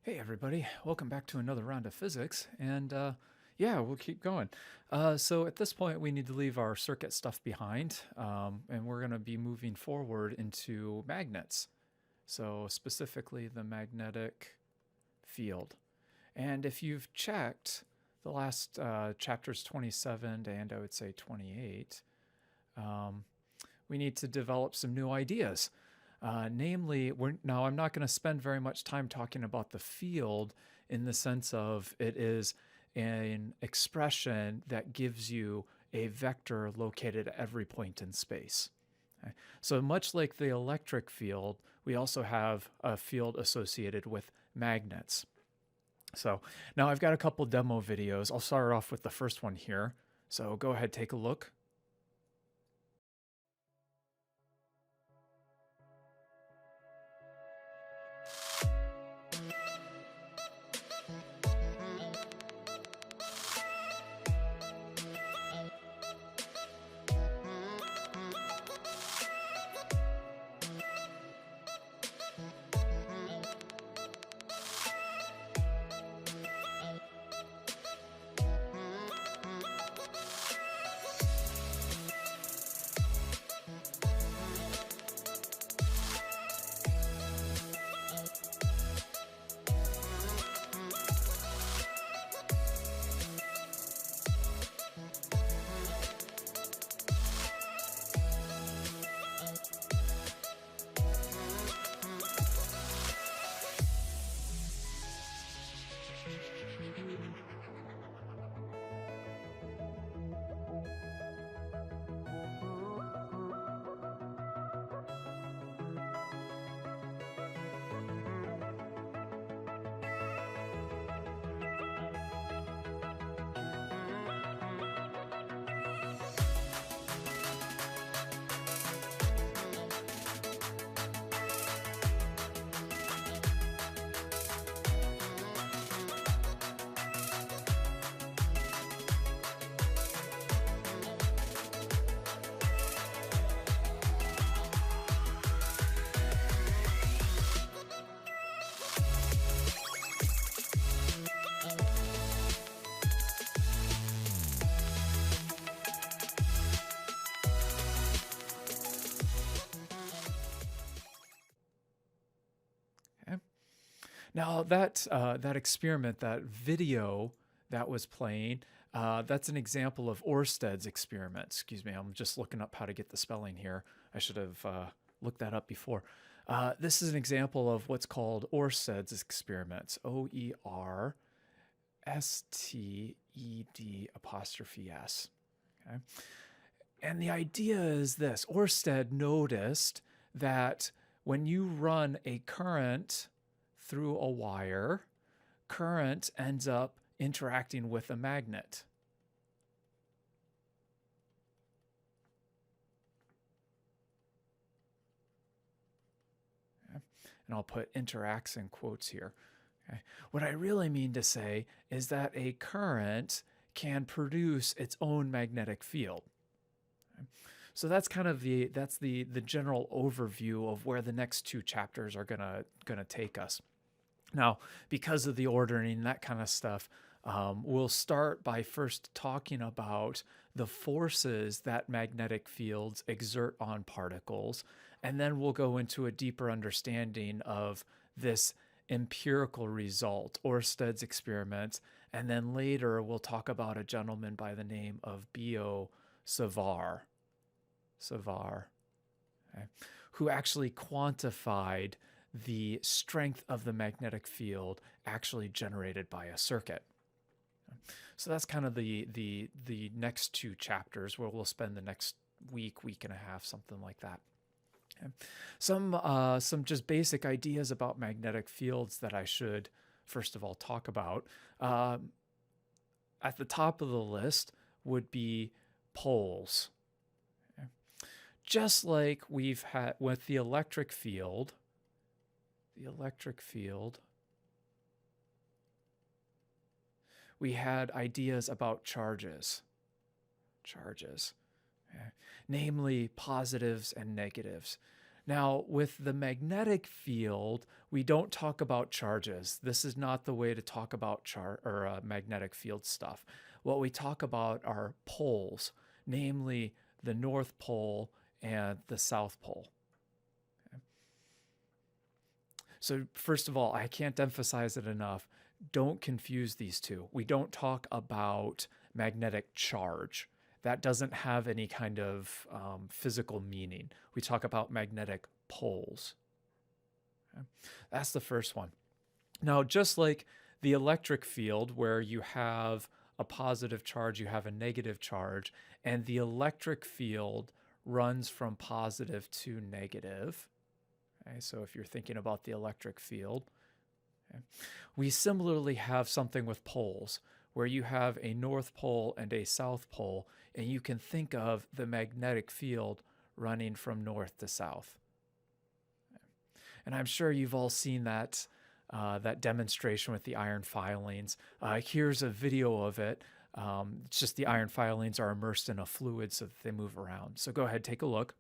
Hey everybody, welcome back to another round of physics, and yeah, we'll keep going. So at this point, we need to leave our circuit stuff behind, and we're going to be moving forward into magnets. So specifically the magnetic field. And if you've checked the last chapters 27 and I would say 28, um, we need to develop some new ideas. Namely, now I'm not going to spend very much time talking about the field in the sense of it is an expression that gives you a vector located at every point in space. Okay? So much like the electric field, we also have a field associated with magnets. So now I've got a couple demo videos. I'll start off with the first one here. So go ahead, take a look. Okay. Now that experiment, that video that was playing, that's an example of Orsted's experiment. Excuse me, I'm just looking up how to get the spelling here. I should have looked that up before. This is an example of what's called Orsted's experiments. Oersted''. Okay. And the idea is this: Oersted noticed that when you run a current through a wire, current ends up interacting with a magnet. Okay. And I'll put interacts in quotes here. Okay. What I really mean to say is that a current can produce its own magnetic field. Okay. So that's kind of the general overview of where the next two chapters are gonna take us. Now, because of the ordering and that kind of stuff, we'll start by first talking about the forces that magnetic fields exert on particles, and then we'll go into a deeper understanding of this empirical result, Oersted's experiment, and then later we'll talk about a gentleman by the name of Biot Savart, okay, who actually quantified the strength of the magnetic field actually generated by a circuit. So that's kind of the next two chapters where we'll spend the next week and a half, something like that. Okay. Some just basic ideas about magnetic fields that I should first of all talk about. At the top of the list would be poles. Okay. Just like we've had with the electric field, we had ideas about charges, okay, namely positives and negatives. Now, with the magnetic field, we don't talk about charges. This is not the way to talk about magnetic field stuff. What we talk about are poles, namely the North Pole and the South Pole. Okay. So first of all, I can't emphasize it enough. Don't confuse these two. We don't talk about magnetic charge. That doesn't have any kind of physical meaning. We talk about magnetic poles. Okay? That's the first one. Now, just like the electric field, where you have a positive charge, you have a negative charge, and the electric field runs from positive to negative. Okay? So if you're thinking about the electric field, okay? We similarly have something with poles, where you have a North Pole and a South Pole, and you can think of the magnetic field running from north to south. And I'm sure you've all seen that demonstration with the iron filings. Here's a video of it. It's just the iron filings are immersed in a fluid so that they move around. So go ahead, take a look.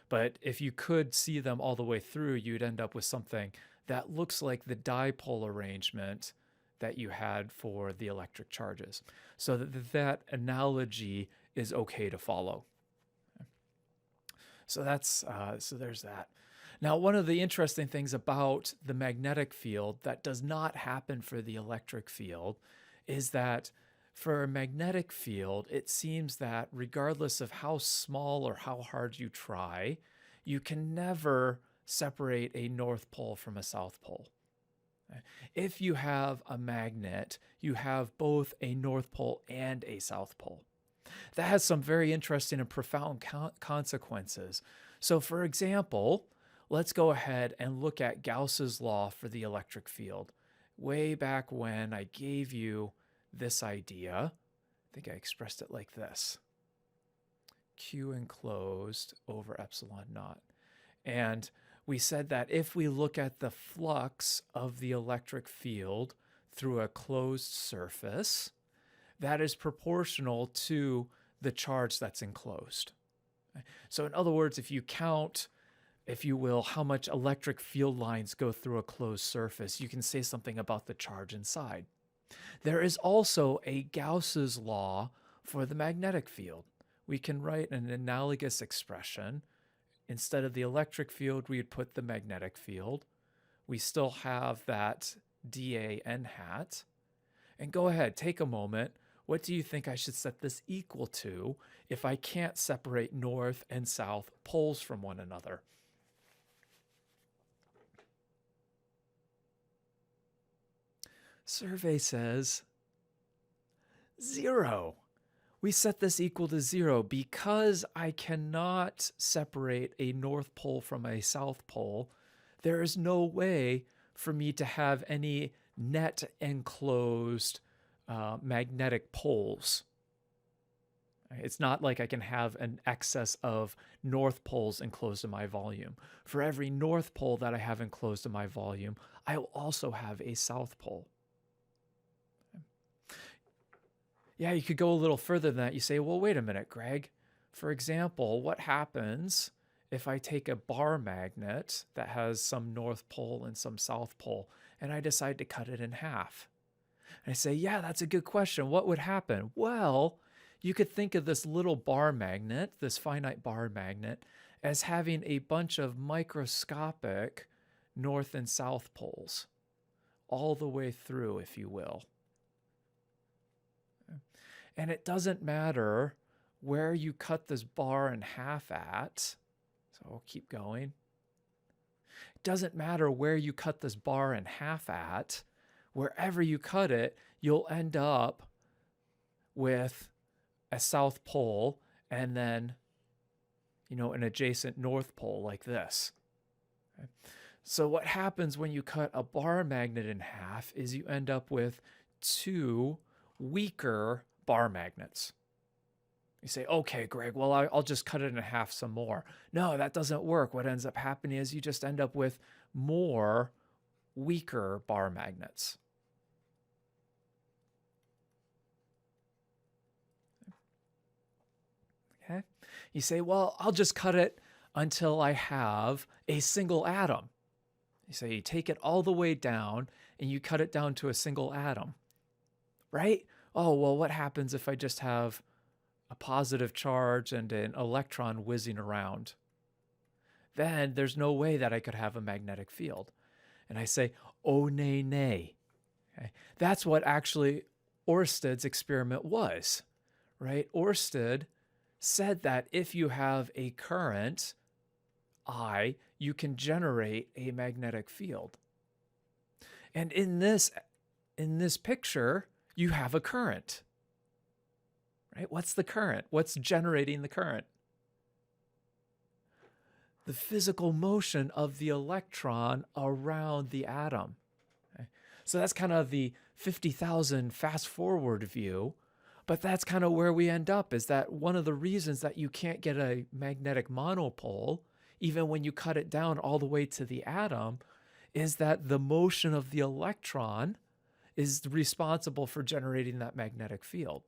But if you could see them all the way through, you'd end up with something that looks like the dipole arrangement that you had for the electric charges. So that analogy is okay to follow. So there's that. Now, one of the interesting things about the magnetic field that does not happen for the electric field is that for a magnetic field, it seems that regardless of how small or how hard you try, you can never separate a North Pole from a South Pole. If you have a magnet, you have both a North Pole and a South Pole. That has some very interesting and profound consequences. So for example, let's go ahead and look at Gauss's law for the electric field. Way back when I gave you this idea, I think I expressed it like this. Q enclosed over epsilon naught. And we said that if we look at the flux of the electric field through a closed surface, that is proportional to the charge that's enclosed. So in other words, if you count, if you will, how much electric field lines go through a closed surface, you can say something about the charge inside. There is also a Gauss's law for the magnetic field. We can write an analogous expression. Instead of the electric field, we'd put the magnetic field. We still have that dA n hat. And go ahead, take a moment. What do you think I should set this equal to if I can't separate north and south poles from one another? Survey says 0. We set this equal to 0 because I cannot separate a North Pole from a South Pole. There is no way for me to have any net enclosed magnetic poles. It's not like I can have an excess of North Poles enclosed in my volume. For every North Pole that I have enclosed in my volume, I will also have a South Pole. Yeah, you could go a little further than that. You say, well, wait a minute, Greg. For example, what happens if I take a bar magnet that has some North Pole and some South Pole, and I decide to cut it in half? And I say, yeah, that's a good question. What would happen? Well, you could think of this little bar magnet, this finite bar magnet, as having a bunch of microscopic North and South poles all the way through, if you will. And it doesn't matter where you cut this bar in half at. So I'll keep going. It doesn't matter where you cut this bar in half at. Wherever you cut it, you'll end up with a South Pole and then an adjacent north pole like this. Okay? So what happens when you cut a bar magnet in half is you end up with two weaker bar magnets. You say, okay, Greg, well, I'll just cut it in half some more. No, that doesn't work. What ends up happening is you just end up with more weaker bar magnets. Okay. You say, well, I'll just cut it until I have a single atom. You say you take it all the way down and you cut it down to a single atom, right? Oh, well, what happens if I just have a positive charge and an electron whizzing around? Then there's no way that I could have a magnetic field. And I say, oh, nay, nay. Okay? That's what actually Ørsted's experiment was, right? Ørsted said that if you have a current, I, you can generate a magnetic field. And in this picture, you have a current, right? What's the current? What's generating the current? The physical motion of the electron around the atom. Okay? So that's kind of the 50,000 fast forward view, but that's kind of where we end up, is that one of the reasons that you can't get a magnetic monopole, even when you cut it down all the way to the atom, is that the motion of the electron is responsible for generating that magnetic field.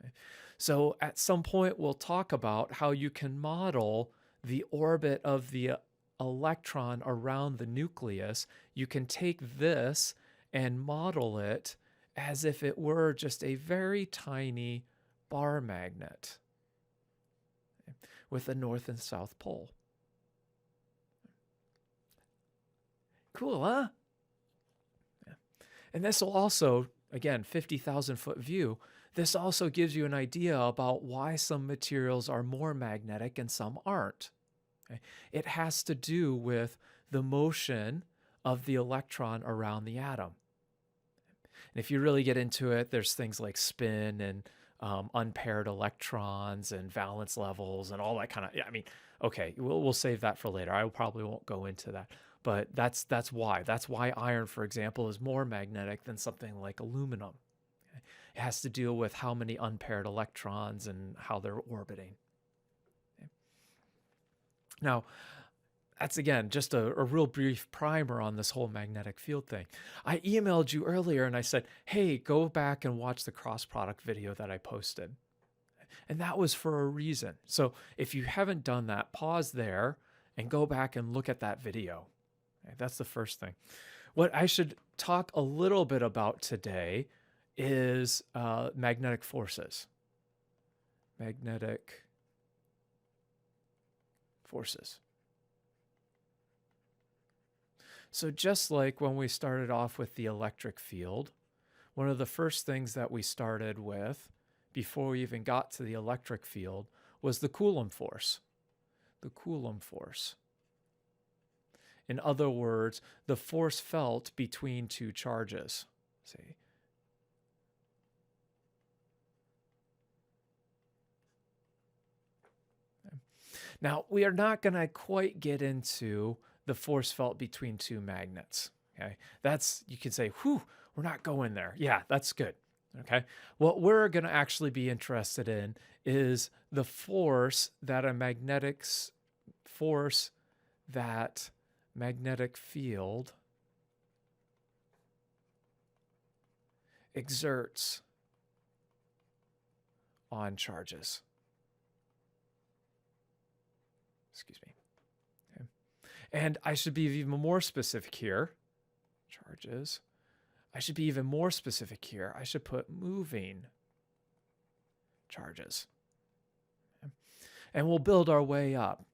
Okay? So at some point, we'll talk about how you can model the orbit of the electron around the nucleus. You can take this and model it as if it were just a very tiny bar magnet with a north and south pole. Cool, huh? Yeah. And this will also, again, 50,000 foot view, this also gives you an idea about why some materials are more magnetic and some aren't. Okay? It has to do with the motion of the electron around the atom. And if you really get into it, there's things like spin and unpaired electrons and valence levels and all that kind of, yeah, I mean, okay, we'll save that for later. I probably won't go into that, but that's why. That's why iron, for example, is more magnetic than something like aluminum. Okay? It has to deal with how many unpaired electrons and how they're orbiting. Okay? Now, that's, again, just a real brief primer on this whole magnetic field thing. I emailed you earlier and I said, hey, go back and watch the cross product video that I posted. And that was for a reason. So if you haven't done that, pause there and go back and look at that video. Okay, that's the first thing. What I should talk a little bit about today is magnetic forces. Magnetic forces. So just like when we started off with the electric field, one of the first things that we started with before we even got to the electric field was the Coulomb force. The Coulomb force. In other words, the force felt between two charges. See? Okay. Now, we are not going to quite get into the force felt between two magnets. Okay, that's, you can say, whew, we're not going there. Yeah, that's good. Okay, what we're going to actually be interested in is the force that a magnetic field exerts on charges. Excuse me. And I should be even more specific here. Charges. I should be even more specific here. I should put moving charges. Okay. And we'll build our way up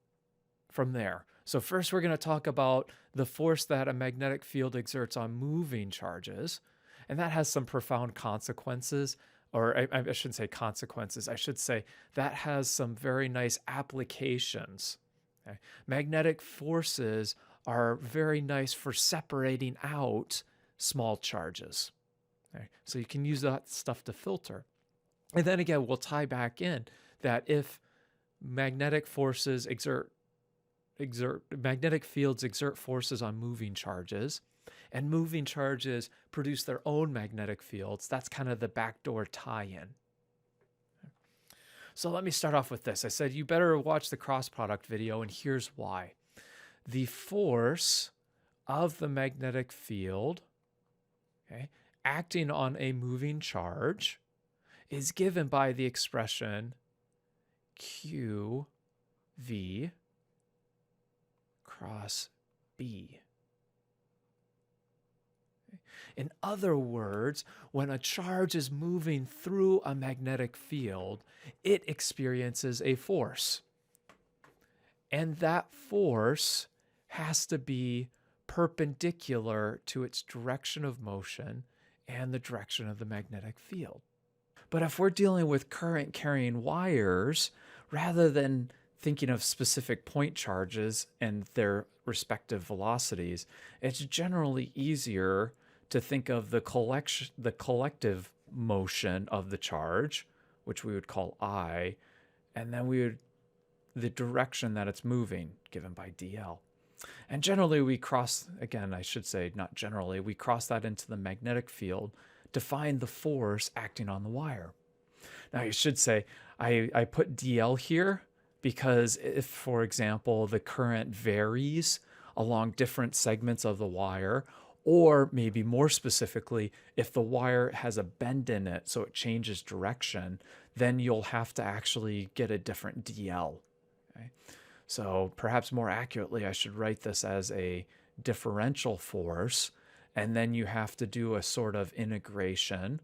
from there. So first we're going to talk about the force that a magnetic field exerts on moving charges. And that has some profound consequences. Or I shouldn't say consequences. I should say that has some very nice applications. Okay. Magnetic forces are very nice for separating out small charges. Okay. So you can use that stuff to filter. And then again, we'll tie back in that if magnetic fields exert forces on moving charges, and moving charges produce their own magnetic fields. That's kind of the backdoor tie-in. So let me start off with this. I said you better watch the cross product video, and here's why. The force of the magnetic field, okay, acting on a moving charge is given by the expression QV cross B. In other words, when a charge is moving through a magnetic field, it experiences a force. And that force has to be perpendicular to its direction of motion and the direction of the magnetic field. But if we're dealing with current carrying wires, rather than thinking of specific point charges and their respective velocities, it's generally easier to think of the collective motion of the charge, which we would call I, and then the direction that it's moving, given by dl. And generally we cross, again, I should say not generally, we cross that into the magnetic field to find the force acting on the wire. Now you should say, I put dl here because if, for example, the current varies along different segments of the wire, or maybe more specifically, if the wire has a bend in it so it changes direction, then you'll have to actually get a different dl. Okay? So perhaps more accurately, I should write this as a differential force, and then you have to do a sort of integration,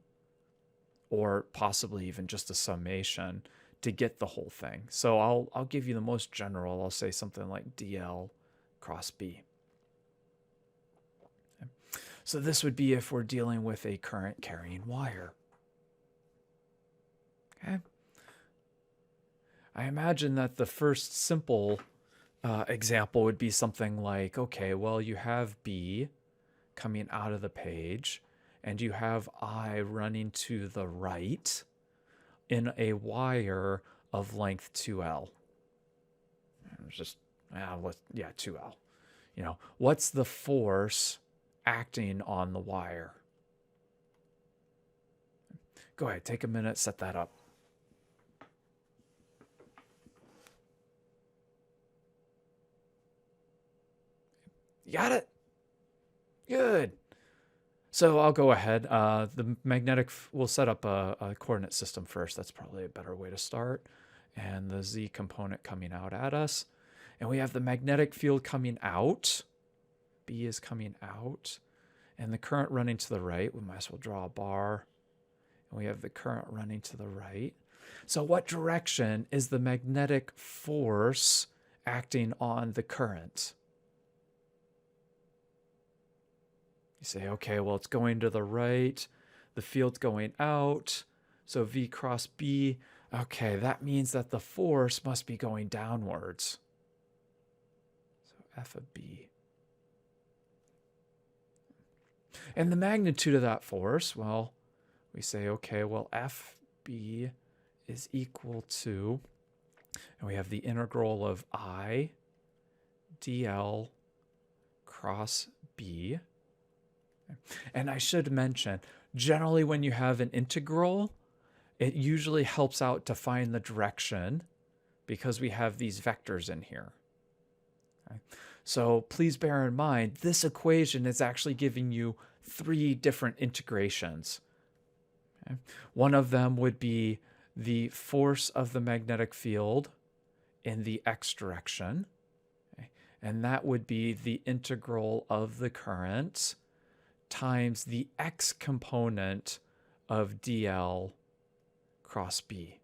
or possibly even just a summation, to get the whole thing. So I'll give you the most general. I'll say something like dl cross b. Okay. So this would be if we're dealing with a current carrying wire. Okay. I imagine that the first simple example would be something like, okay, well, you have B coming out of the page, and you have I running to the right in a wire of length 2L. It's just, 2L. You know, what's the force acting on the wire? Go ahead, take a minute, set that up. You got it? Good. So I'll go ahead. The magnetic, we'll set up a coordinate system first. That's probably a better way to start. And the Z component coming out at us. And we have the magnetic field coming out. B is coming out. And the current running to the right. We might as well draw a bar. And we have the current running to the right. So what direction is the magnetic force acting on the current? You say, okay, well, it's going to the right. The field's going out. So V cross B. Okay, that means that the force must be going downwards. So F of B. And the magnitude of that force, well, we say, okay, well, FB is equal to, and we have the integral of I dl cross B. And I should mention, generally when you have an integral, it usually helps out to find the direction because we have these vectors in here. Okay? So please bear in mind, this equation is actually giving you 3 different integrations. Okay? One of them would be the force of the magnetic field in the x direction. Okay? And that would be the integral of the current times the x component of dl cross b.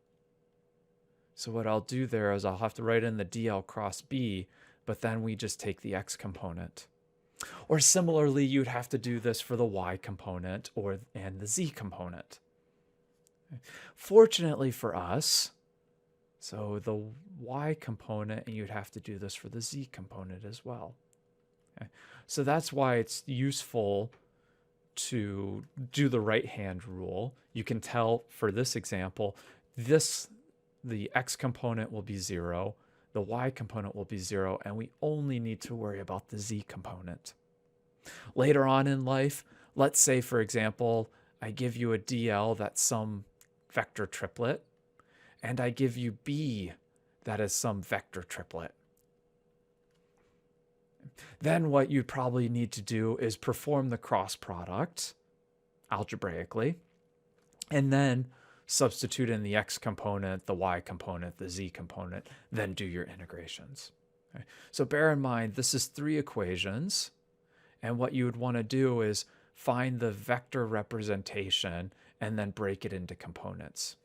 So what I'll do there is I'll have to write in the dl cross b, but then we just take the x component. Or similarly, you'd have to do this for the y component and the z component. Fortunately for us, so the y component, and you'd have to do this for the z component as well. Okay? So that's why it's useful to do the right-hand rule. You can tell for this example, this the x component will be 0, the y component will be 0, and we only need to worry about the z component. Later on in life, let's say, for example, I give you a DL that's some vector triplet, and I give you B that is some vector triplet. Then what you probably need to do is perform the cross product algebraically, and then substitute in the x component, the y component, the z component, then do your integrations. Okay? So bear in mind, this is 3 equations, and what you would want to do is find the vector representation and then break it into components.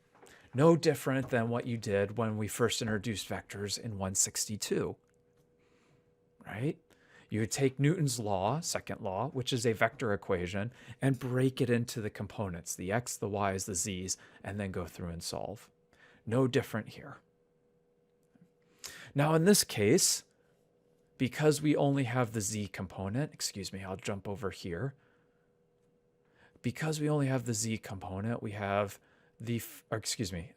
No different than what you did when we first introduced vectors in 162, right? You would take Newton's law, second law, which is a vector equation, and break it into the components, the x, the y's, the z's, and then go through and solve. No different here. Now in this case, because we only have the z component, I'll jump over here. Because we only have the z component, we have I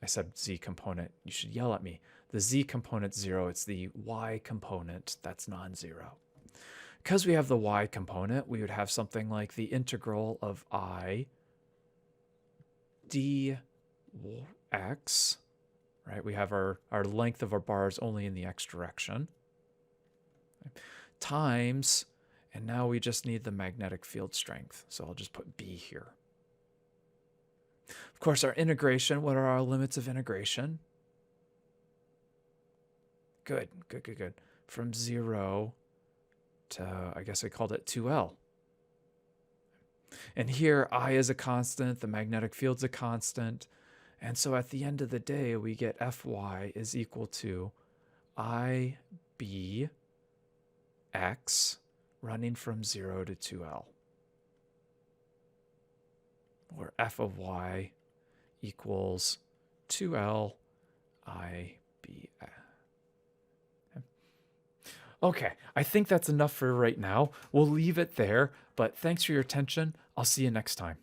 said z component. You should yell at me. The z component's 0. It's the y component that's non-zero. Because we have the y component, we would have something like the integral of I dx, right? We have our length of our bars only in the x direction, times, and now we just need the magnetic field strength. So I'll just put B here. Of course, our integration, what are our limits of integration? Good. From 0 to, I guess I called it 2L. And here, I is a constant, the magnetic field's a constant. And so at the end of the day, we get Fy is equal to IBX running from 0 to 2L. Where f of y equals 2L IB. Okay, I think that's enough for right now. We'll leave it there, but thanks for your attention. I'll see you next time.